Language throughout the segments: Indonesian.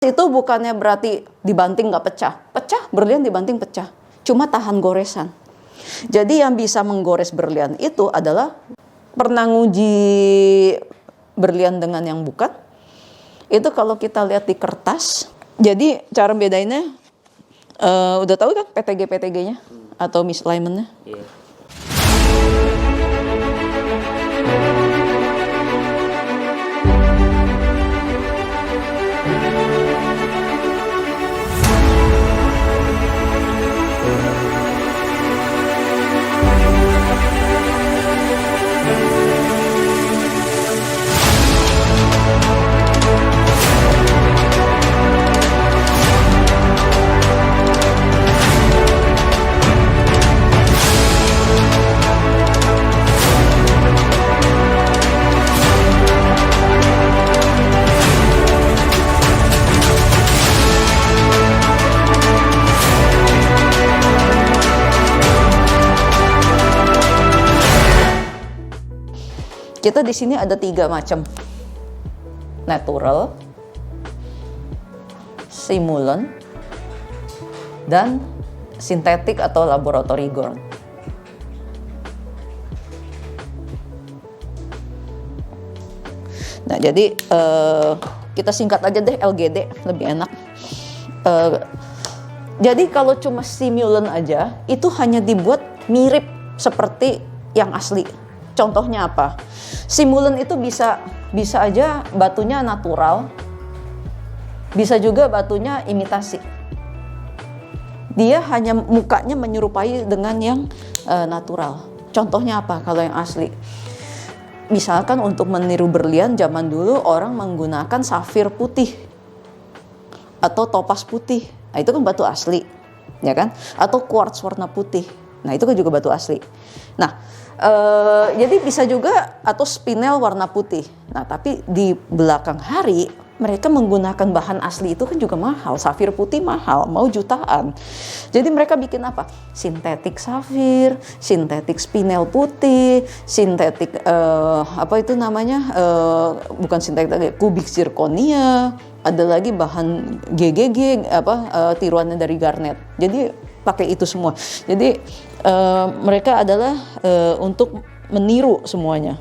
Itu bukannya berarti dibanting nggak pecah. Pecah, berlian dibanting pecah. Cuma tahan goresan. Jadi yang bisa menggores berlian itu adalah pernah nguji berlian dengan yang bukan. Itu kalau kita lihat di kertas. Jadi cara bedainnya, udah tahu kan PTG-PTG-nya atau misalignment-nya? Iya. Kita di sini ada 3 macam. Natural, simulan, dan sintetik atau laboratory grown. Nah, jadi kita singkat aja deh LGD, lebih enak. Jadi kalau cuma simulan aja, itu hanya dibuat mirip seperti yang asli. Contohnya apa? Simulan itu bisa aja batunya natural, bisa juga batunya imitasi. Dia hanya mukanya menyerupai dengan yang natural. Contohnya apa kalau yang asli? Misalkan untuk meniru berlian zaman dulu orang menggunakan safir putih atau topas putih. Nah, itu kan batu asli, ya kan? Atau quartz warna putih. Nah, itu kan juga batu asli. Nah, jadi bisa juga atau spinel warna putih. Nah, tapi di belakang hari mereka menggunakan bahan asli itu kan juga mahal. Safir putih mahal, mau jutaan. Jadi mereka bikin apa? Sintetik safir, sintetik spinel putih, sintetik apa itu namanya? Bukan sintetik, kubik zirconia. Ada lagi bahan GGG tiruannya dari garnet. Jadi pakai itu semua. Jadi mereka adalah untuk meniru semuanya.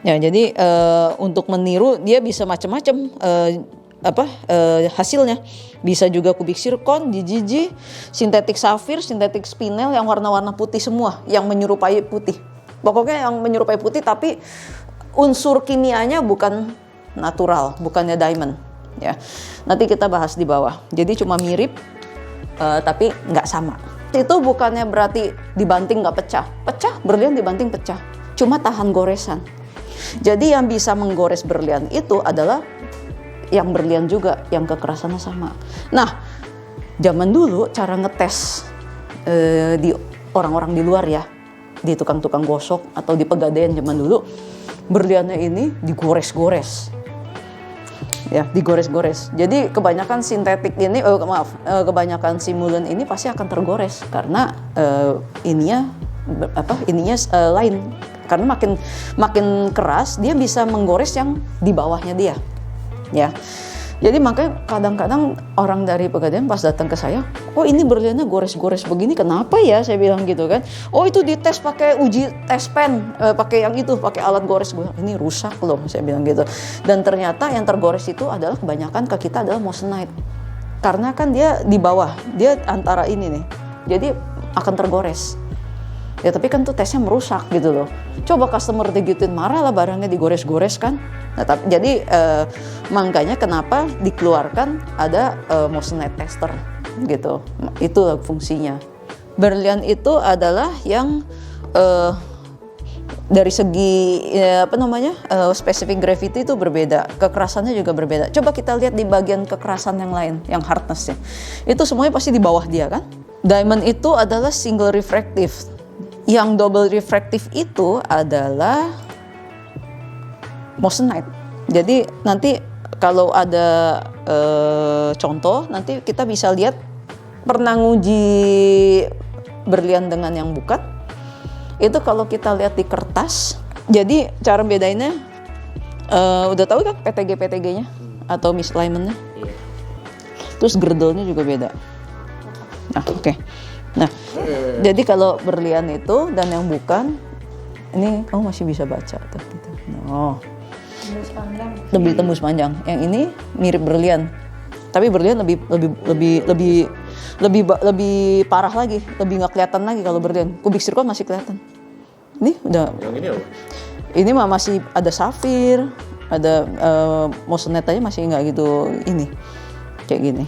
Ya, jadi untuk meniru dia bisa macam-macam hasilnya. Bisa juga kubik zircon, GGG, sintetik safir, sintetik spinel yang warna-warna putih semua, yang menyerupai putih. Pokoknya yang menyerupai putih tapi unsur kimianya bukan natural, bukannya diamond. Ya, nanti kita bahas di bawah. Jadi cuma mirip, tapi nggak sama. Itu bukannya berarti dibanting nggak pecah. Pecah, berlian dibanting pecah. Cuma tahan goresan. Jadi yang bisa menggores berlian itu adalah yang berlian juga, yang kekerasannya sama. Nah, zaman dulu cara ngetes di orang-orang di luar ya, di tukang-tukang gosok atau di pegadaian zaman dulu, berliannya ini digores-gores. Ya, digores-gores. Jadi kebanyakan sintetik ini, kebanyakan simulan ini pasti akan tergores karena ininya lain. Karena makin keras dia bisa menggores yang di bawahnya dia. Ya. Jadi makanya kadang-kadang orang dari pegadaian pas datang ke saya, "Oh, ini berliannya gores-gores begini, kenapa ya?" Saya bilang gitu kan. "Oh, itu dites pakai uji tes pen, pakai yang itu, pakai alat gores." Ini rusak loh, saya bilang gitu. Dan ternyata yang tergores itu adalah kebanyakan ke kita adalah moissanite. Karena kan dia di bawah, dia antara ini nih. Jadi akan tergores. Ya tapi kan tuh tesnya merusak gitu loh. Coba customer digituin, marah lah barangnya digores-gores kan. Nah, jadi makanya kenapa dikeluarkan ada moissanite tester gitu. Itu fungsinya. Berlian itu adalah yang dari segi specific gravity itu berbeda, kekerasannya juga berbeda. Coba kita lihat di bagian kekerasan yang lain, yang hardness-nya. Itu semuanya pasti di bawah dia kan. Diamond itu adalah single refractive. Yang double refractive itu adalah moissanite. Jadi nanti kalau ada contoh, nanti kita bisa lihat pernah nguji berlian dengan yang bukan. Itu kalau kita lihat di kertas. Jadi cara bedainnya, Udah tahu kan PTG-nya atau misalignment-nya? Iya. Terus girdle-nya juga beda. Nah, oke. Nah, jadi kalau berlian itu dan yang bukan, ini kamu masih bisa baca tuh. Gitu. Oh, Tembus panjang. lebih tembus panjang. Yang ini mirip berlian, tapi berlian lebih parah lagi, lebih nggak kelihatan lagi kalau berlian. Kubik zircon masih kelihatan. Ini udah. Yang ini apa? Ini mah masih ada safir, ada moissanite-nya masih nggak gitu ini, kayak gini.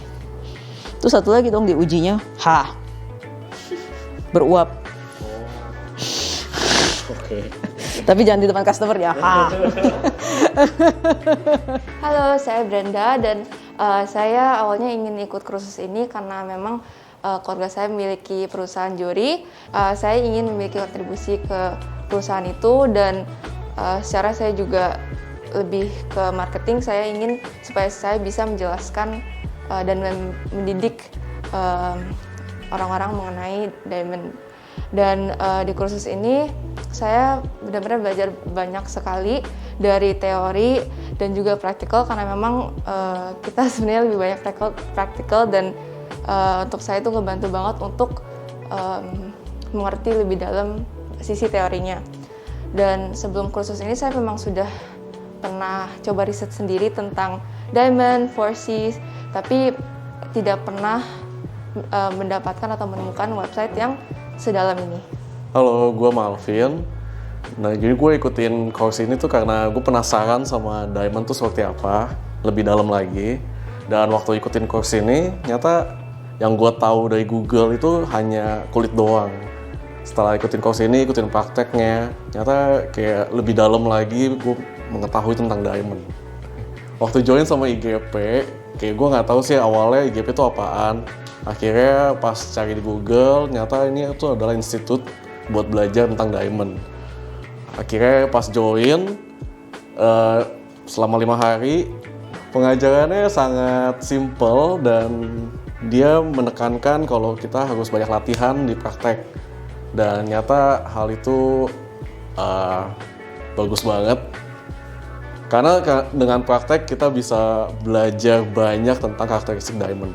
Terus satu lagi dong diujinya, beruap. Oke. Tapi jangan di depan customer ya, Halo, saya Brenda dan saya awalnya ingin ikut kursus ini karena memang keluarga saya memiliki perusahaan juri. Saya ingin memiliki kontribusi ke perusahaan itu dan secara saya juga lebih ke marketing. Saya ingin supaya saya bisa menjelaskan dan mendidik orang-orang mengenai diamond. Dan di kursus ini saya benar-benar belajar banyak sekali dari teori dan juga praktikal karena memang kita sebenarnya lebih banyak praktikal dan untuk saya itu ngebantu banget untuk mengerti lebih dalam sisi teorinya. Dan sebelum kursus ini saya memang sudah pernah coba riset sendiri tentang diamond, 4Cs, tapi tidak pernah mendapatkan atau menemukan website yang sedalam ini. Halo, gue Malvin. Nah, jadi gue ikutin course ini tuh karena gue penasaran sama diamond tuh seperti apa, lebih dalam lagi. Dan waktu ikutin course ini, nyata yang gue tahu dari Google itu hanya kulit doang. Setelah ikutin course ini, ikutin prakteknya, nyata kayak lebih dalam lagi gue mengetahui tentang diamond. Waktu join sama IGP, kayak gue nggak tahu sih awalnya IGP itu apaan. Akhirnya pas cari di Google, nyata ini tuh adalah institut buat belajar tentang diamond. Akhirnya pas join, selama 5 hari, pengajarannya sangat simple dan dia menekankan kalau kita harus banyak latihan di praktek. Dan nyata hal itu bagus banget. Karena dengan praktek kita bisa belajar banyak tentang karakteristik diamond.